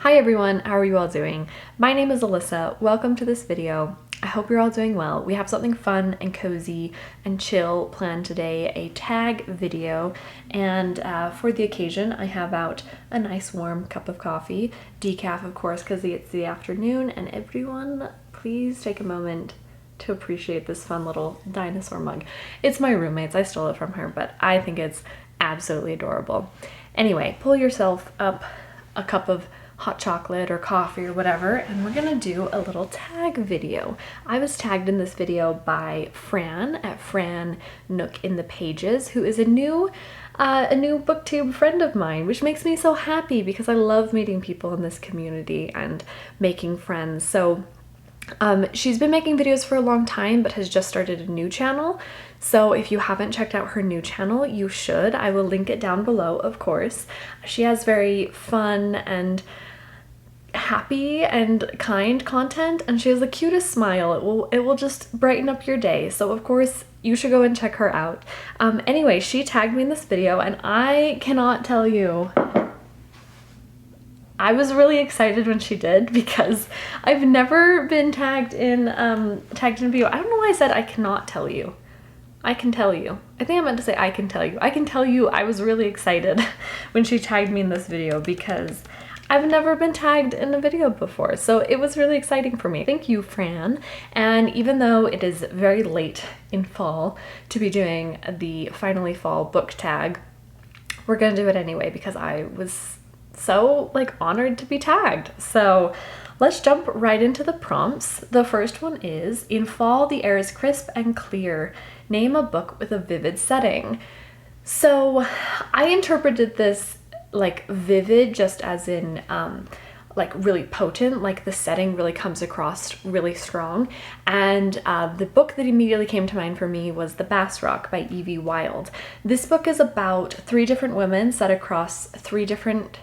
Hi everyone, how are you all doing? My name is Alyssa. Welcome to this video. I hope you're all doing well. We have something fun and cozy and chill planned today, a tag video, and for the occasion I have out a nice warm cup of coffee, decaf of course because it's the afternoon, and everyone please take a moment to appreciate this fun little dinosaur mug. It's my roommate's, I stole it from her, but I think it's absolutely adorable. Anyway, pull yourself up a cup of hot chocolate or coffee or whatever, and we're gonna do a little tag video. I was tagged in this video by Fran at Fran Nook in the Pages, who is a new booktube friend of mine, which makes me so happy because I love meeting people in this community and making friends. So she's been making videos for a long time but has just started a new channel. So if you haven't checked out her new channel, you should. I will link it down below, of course. She has very fun and happy and kind content, and she has the cutest smile. It will just brighten up your day. So of course you should go and check her out. Anyway, she tagged me in this video and I cannot tell you, I was really excited when she did because I've never been tagged in a video. I don't know why I said I cannot tell you. I can tell you. I think I meant to say I can tell you. I can tell you I was really excited when she tagged me in this video because I've never been tagged in a video before, so it was really exciting for me. Thank you, Fran. And even though it is very late in fall to be doing the finally fall book tag, we're gonna do it anyway because I was so honored to be tagged. So let's jump right into the prompts. The first one is, in fall the air is crisp and clear. Name a book with a vivid setting. So I interpreted this vivid just as in really potent, like the setting really comes across really strong. And the book that immediately came to mind for me was The Bass Rock by Evie Wyld. This book is about 3 different women set across 3 different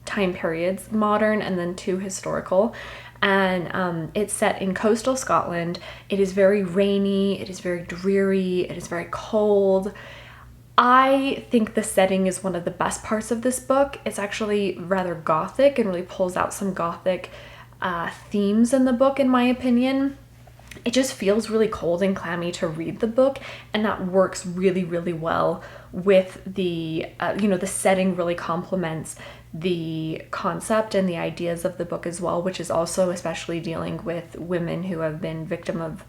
time periods, modern and then 2 historical, and it's set in coastal Scotland. It is very rainy, it is very dreary, it is very cold. I think the setting is one of the best parts of this book. It's actually rather gothic and really pulls out some gothic themes in the book, in my opinion. It just feels really cold and clammy to read the book, and that works really, really well with the, the setting really complements the concept and the ideas of the book as well, which is also especially dealing with women who have been victim of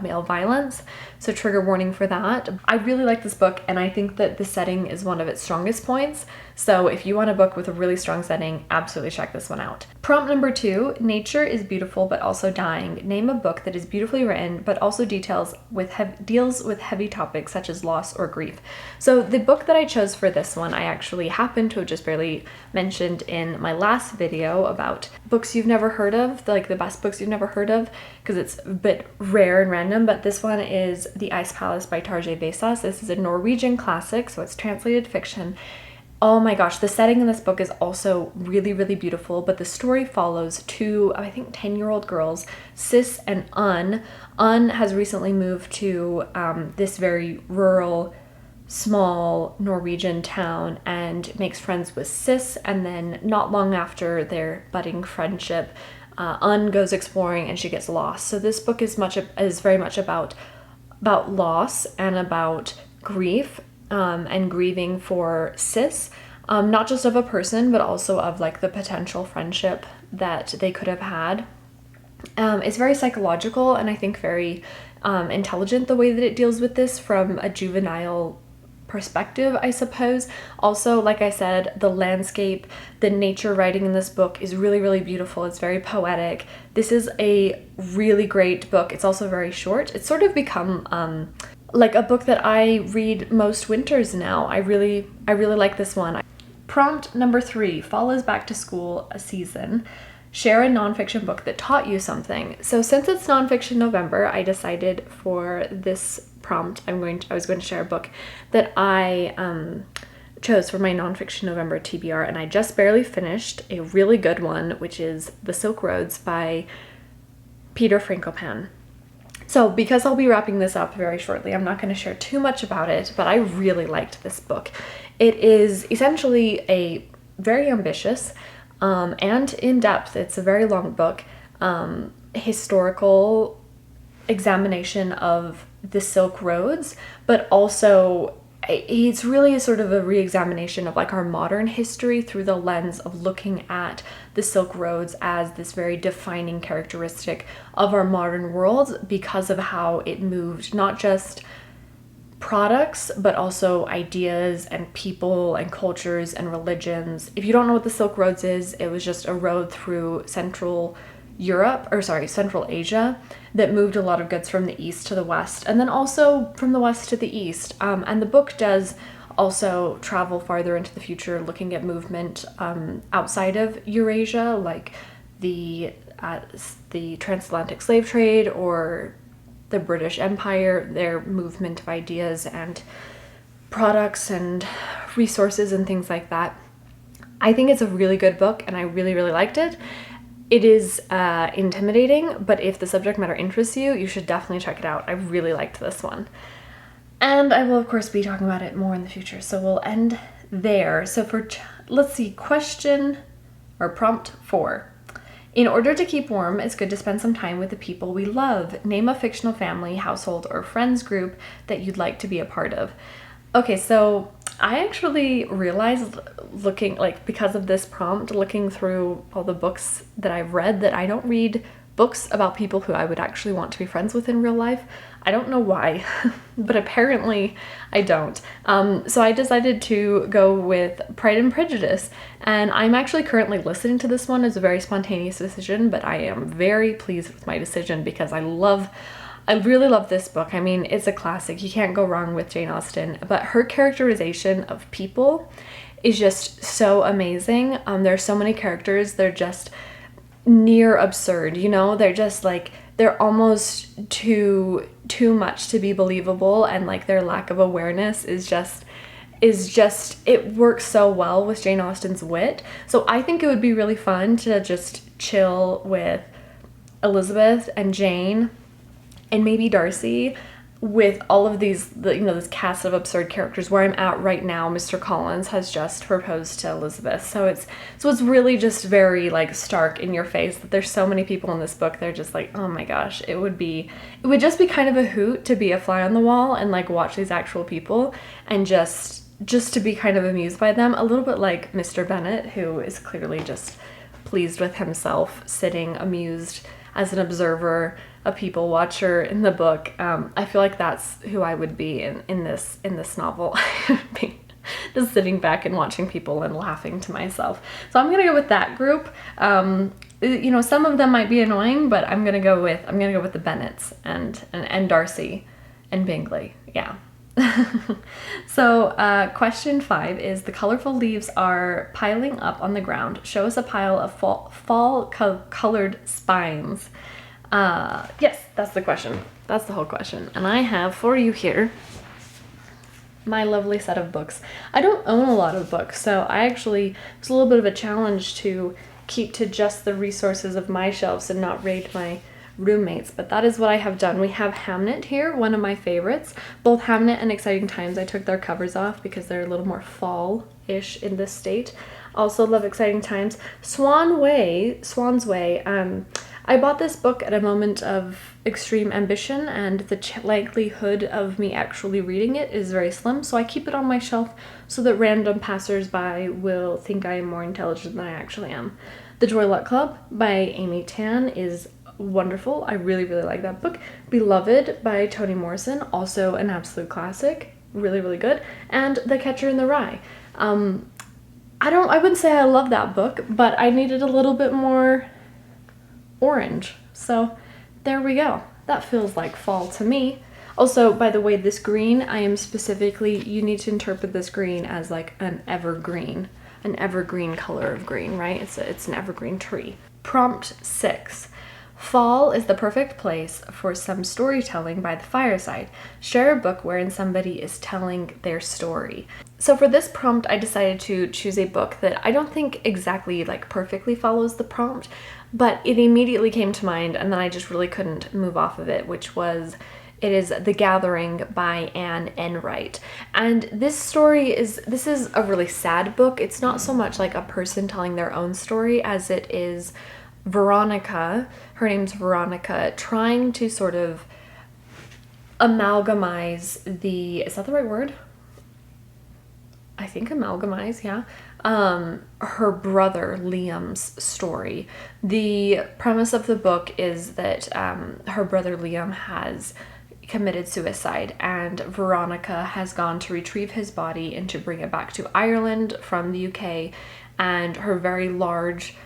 male violence. So trigger warning for that. I really like this book, and I think that the setting is one of its strongest points. So if you want a book with a really strong setting, absolutely check this one out. Prompt number 2, nature is beautiful but also dying. Name a book that is beautifully written but also deals with heavy topics such as loss or grief. So the book that I chose for this one, I actually happened to have just barely mentioned in my last video about books you've never heard of, the best books you've never heard of, because it's a bit rare and random. But this one is The Ice Palace by Tarjei Vesaas. This is a Norwegian classic, so it's translated fiction. Oh my gosh, the setting in this book is also really, really beautiful, but the story follows 2, I think, 10-year-old girls, Sis and Un. Un has recently moved to this very rural, small Norwegian town and makes friends with Sis, and then not long after their budding friendship, Un goes exploring and she gets lost. So this book is very much about loss and about grief, and grieving for Sis, not just of a person but also of the potential friendship that they could have had. It's very psychological and I think very intelligent the way that it deals with this from a juvenile perspective, I suppose. Also, like I said, the landscape, the nature writing in this book is really, really beautiful. It's very poetic. This is a really great book. It's also very short. It's sort of become a book that I read most winters now. I really like this one. Prompt number 3, fall is back to school a season. Share a nonfiction book that taught you something. So since it's Nonfiction November, I decided for this prompt I was going to share a book that I chose for my Nonfiction November TBR, and I just barely finished a really good one, which is The Silk Roads by Peter Frankopan. So because I'll be wrapping this up very shortly, I'm not going to share too much about it, but I really liked this book. It is essentially a very ambitious and in depth. It's a very long book. Historical examination of the Silk Roads, but also it's really sort of a re-examination of like our modern history through the lens of looking at the Silk Roads as this very defining characteristic of our modern world because of how it moved not just products but also ideas and people and cultures and religions. If you don't know what the Silk Roads is, it was just a road through Central Asia that moved a lot of goods from the east to the west, and then also from the west to the east. And the book does also travel farther into the future, looking at movement outside of Eurasia, like the transatlantic slave trade or the British Empire, their movement of ideas and products and resources and things like that. I think it's a really good book, and I really, really liked it. It is intimidating, but if the subject matter interests you, you should definitely check it out. I really liked this one. And I will, of course, be talking about it more in the future, so we'll end there. So let's see, prompt 4. In order to keep warm, it's good to spend some time with the people we love. Name a fictional family, household, or friends group that you'd like to be a part of. Okay, so I actually realized because of this prompt, looking through all the books that I've read, that I don't read books about people who I would actually want to be friends with in real life. I don't know why, but apparently I don't. So I decided to go with Pride and Prejudice, and I'm actually currently listening to this one as a very spontaneous decision, but I am very pleased with my decision because I really love this book. I mean, it's a classic. You can't go wrong with Jane Austen, but her characterization of people is just so amazing. There are so many characters. They're just near absurd, you know? They're just like, they're almost too much to be believable, and like their lack of awareness is just it works so well with Jane Austen's wit. So I think it would be really fun to just chill with Elizabeth and Jane and maybe Darcy with all of these, this cast of absurd characters. Where I'm at right now, Mr. Collins has just proposed to Elizabeth. So it's really just very like stark in your face that there's so many people in this book. They're just like, oh my gosh, it would just be kind of a hoot to be a fly on the wall and like watch these actual people and just to be kind of amused by them. A little bit like Mr. Bennet, who is clearly just pleased with himself, sitting amused as an observer, a people watcher in the book. I feel like that's who I would be in this novel. Just sitting back and watching people and laughing to myself. So I'm gonna go with that group. Some of them might be annoying, but I'm gonna go with the Bennets and Darcy and Bingley. Yeah. So question 5 is, the colorful leaves are piling up on the ground. Show us a pile of fall colored spines. Yes, that's the question. That's the whole question. And I have for you here my lovely set of books. I don't own a lot of books, so it's a little bit of a challenge to keep to just the resources of my shelves and not raid my roommates, but that is what I have done. We have Hamnet here, one of my favorites. Both Hamnet and Exciting Times, I took their covers off because they're a little more fall-ish in this state. Also love Exciting Times. Swan's Way. I bought this book at a moment of extreme ambition, and the likelihood of me actually reading it is very slim, so I keep it on my shelf so that random passersby will think I am more intelligent than I actually am. The Joy Luck Club by Amy Tan is wonderful. I really, really like that book. Beloved by Toni Morrison, also an absolute classic. Really, really good. And The Catcher in the Rye. I wouldn't say I love that book, but I needed a little bit more orange. So there we go. That feels like fall to me. Also, by the way, this green, you need to interpret this green as like an evergreen color of green, right? It's an evergreen tree. Prompt 6. Fall is the perfect place for some storytelling by the fireside. Share a book wherein somebody is telling their story. So for this prompt, I decided to choose a book that I don't think exactly like perfectly follows the prompt, but it immediately came to mind, and then I just really couldn't move off of it, which was It is The Gathering by Anne Enright. And this is a really sad book. It's not so much like a person telling their own story as it is Veronica, her name's Veronica, trying to sort of amalgamize is that the right word? I think amalgamize, yeah. Her brother Liam's story. The premise of the book is that her brother Liam has committed suicide, and Veronica has gone to retrieve his body and to bring it back to Ireland from the UK, and her very large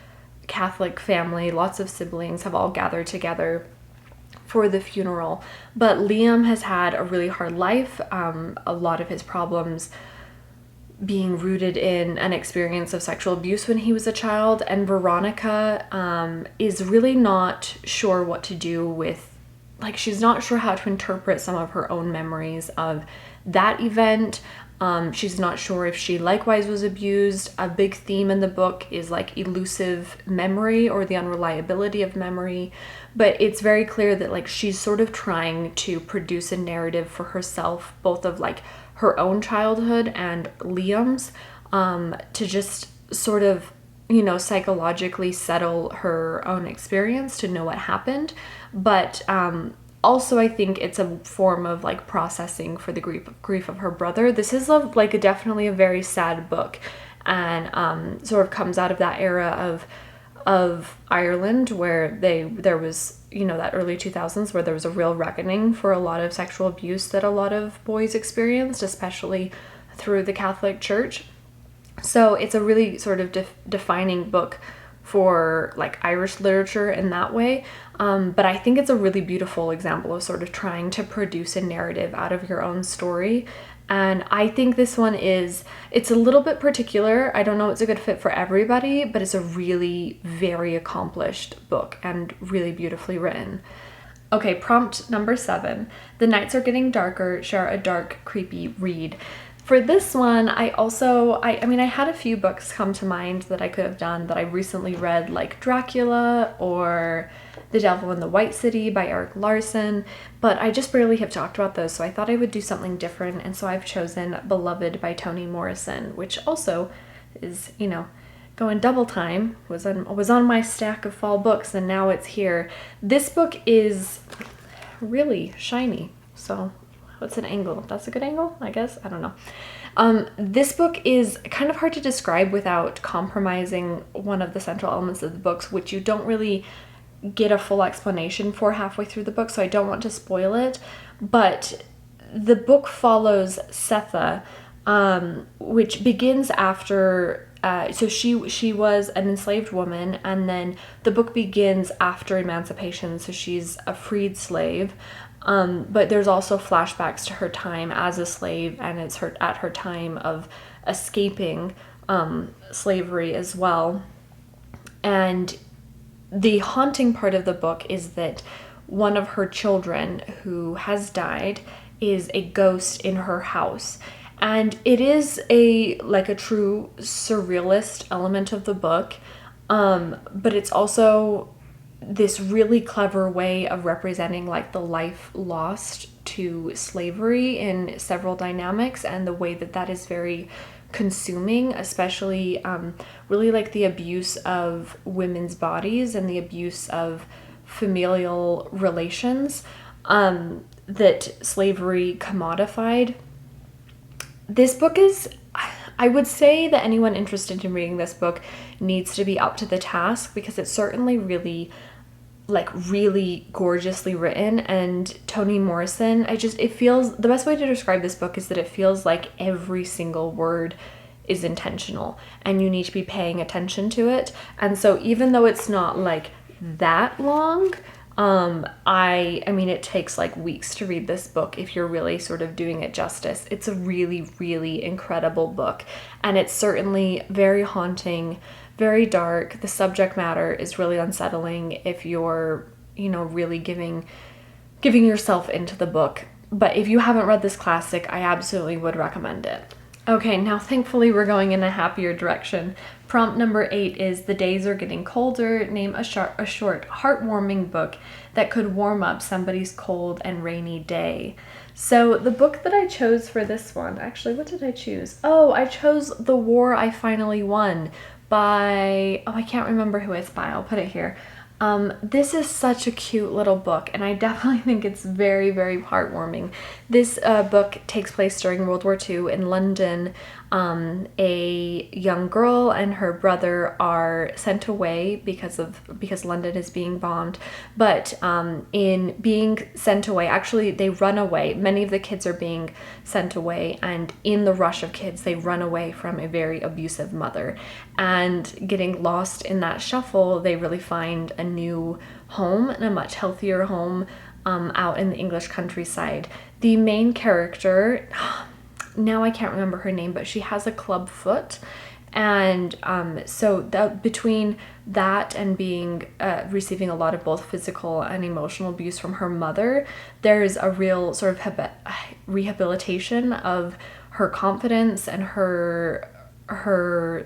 Catholic family, lots of siblings, have all gathered together for the funeral. But Liam has had a really hard life, a lot of his problems being rooted in an experience of sexual abuse when he was a child, and Veronica is really not sure what to do with, like, she's not sure how to interpret some of her own memories of that event. She's not sure if she likewise was abused. A big theme in the book is like elusive memory or the unreliability of memory, but it's very clear that like she's sort of trying to produce a narrative for herself, both of like her own childhood and Liam's, to just sort of, you know, psychologically settle her own experience, to know what happened. But also I think it's a form of like processing for the grief of her brother. This is definitely a very sad book, and sort of comes out of that era of Ireland where there was, you know, that early 2000s where there was a real reckoning for a lot of sexual abuse that a lot of boys experienced, especially through the Catholic Church. So it's a really sort of defining book for like Irish literature in that way. But I think it's a really beautiful example of sort of trying to produce a narrative out of your own story. And I think this one it's a little bit particular. I don't know it's a good fit for everybody, but it's a really very accomplished book and really beautifully written. Okay, prompt number 7. The nights are getting darker, share a dark, creepy read. For this one, I had a few books come to mind that I could have done that I recently read, like Dracula or The Devil in the White City by Eric Larson, but I just barely have talked about those, so I thought I would do something different, and so I've chosen Beloved by Toni Morrison, which also is, you know, going double time, was on my stack of fall books, and now it's here. This book is really shiny, so what's an angle? That's a good angle, I guess. I don't know. This book is kind of hard to describe without compromising one of the central elements of the books, which you don't really get a full explanation for halfway through the book, so I don't want to spoil it. But the book follows Setha, which begins after... so she was an enslaved woman, and then the book begins after emancipation, so she's a freed slave. But there's also flashbacks to her time as a slave, and it's at her time of escaping slavery as well. And the haunting part of the book is that one of her children who has died is a ghost in her house. And it is a true surrealist element of the book, but it's also this really clever way of representing like the life lost to slavery in several dynamics, and the way that is very consuming, especially really like the abuse of women's bodies and the abuse of familial relations that slavery commodified. This book is, I would say that anyone interested in reading this book needs to be up to the task, because it's certainly really gorgeously written. And Toni Morrison, it feels, the best way to describe this book is that it feels like every single word is intentional and you need to be paying attention to it. And so even though it's not like that long, I mean, it takes like weeks to read this book if you're really sort of doing it justice. It's a really, really incredible book, and it's certainly very haunting, very dark. The subject matter is really unsettling if you're, you know, really giving yourself into the book. But if you haven't read this classic, I absolutely would recommend it. Okay, now thankfully we're going in a happier direction. Prompt number 8 is the days are getting colder. Name a short, heartwarming book that could warm up somebody's cold and rainy day. So the book that I chose for this one, actually, what did I choose? Oh, I chose The War I Finally Won by, oh, I can't remember who it's by. I'll put it here. This is such a cute little book, and I definitely think it's very, very heartwarming. This book takes place during World War II in London. A young girl and her brother are sent away because London is being bombed. But in being sent away, actually they run away. Many of the kids are being sent away, and in the rush of kids, they run away from a very abusive mother. And getting lost in that shuffle, they really find a new home and a much healthier home out in the English countryside. The main character, now I can't remember her name, but she has a club foot. And so between that and being receiving a lot of both physical and emotional abuse from her mother, there's a real sort of rehabilitation of her confidence and her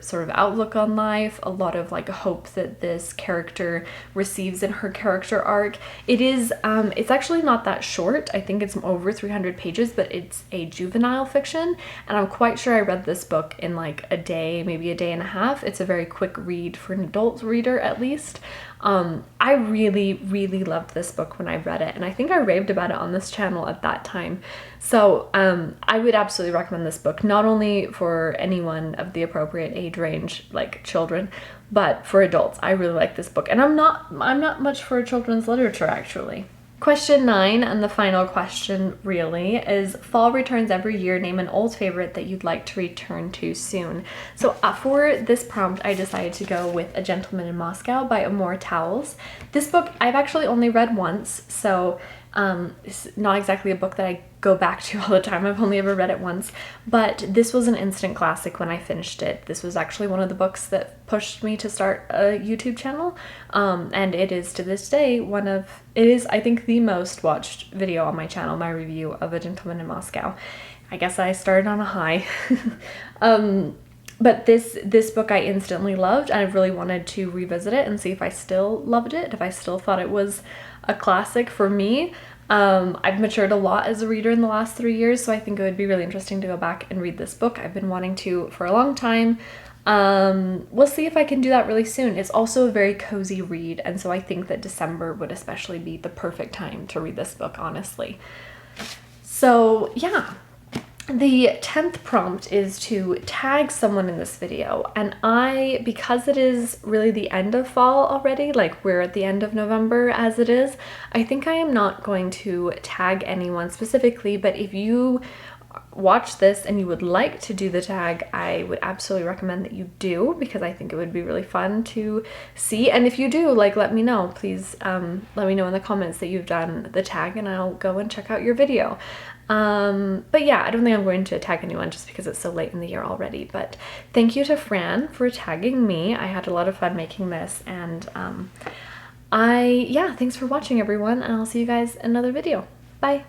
sort of outlook on life, a lot of like hope that this character receives in her character arc. It is it's actually not that short. I think it's over 300 pages, but it's a juvenile fiction, and I'm quite sure I read this book in like a day, maybe a day and a half. It's a very quick read for an adult reader at least. I really, really loved this book when I read it, and I think I raved about it on this channel at that time. So I would absolutely recommend this book, not only for anyone of the appropriate age range, like children, but for adults. I really like this book, and I'm not much for children's literature, actually. Question 9, and the final question really, is fall returns every year. Name an old favorite that you'd like to return to soon. So for this prompt, I decided to go with A Gentleman in Moscow by Amor Towles. This book I've actually only read once, so it's not exactly a book that I go back to all the time. I've only ever read it once, but this was an instant classic when I finished it. This was actually one of the books that pushed me to start a YouTube channel, and it is to this day it is I think the most watched video on my channel, my review of A Gentleman in Moscow. I guess I started on a high. But this book I instantly loved, and I really wanted to revisit it and see if I still loved it, if I still thought it was a classic for me. I've matured a lot as a reader in the last 3 years, so I think it would be really interesting to go back and read this book. I've been wanting to for a long time. We'll see if I can do that really soon. It's also a very cozy read, and so I think that December would especially be the perfect time to read this book, honestly. So yeah. The 10th prompt is to tag someone in this video, and because it is really the end of fall already, like we're at the end of November as it is, I think I am not going to tag anyone specifically, but if you watch this and you would like to do the tag, I would absolutely recommend that you do, because I think it would be really fun to see. And if you do, like, let me know, please. Let me know in the comments that you've done the tag, and I'll go and check out your video. But yeah, I don't think I'm going to tag anyone just because it's so late in the year already. But thank you to Fran for tagging me. I had a lot of fun making this, and yeah, thanks for watching, everyone, and I'll see you guys in another video. Bye.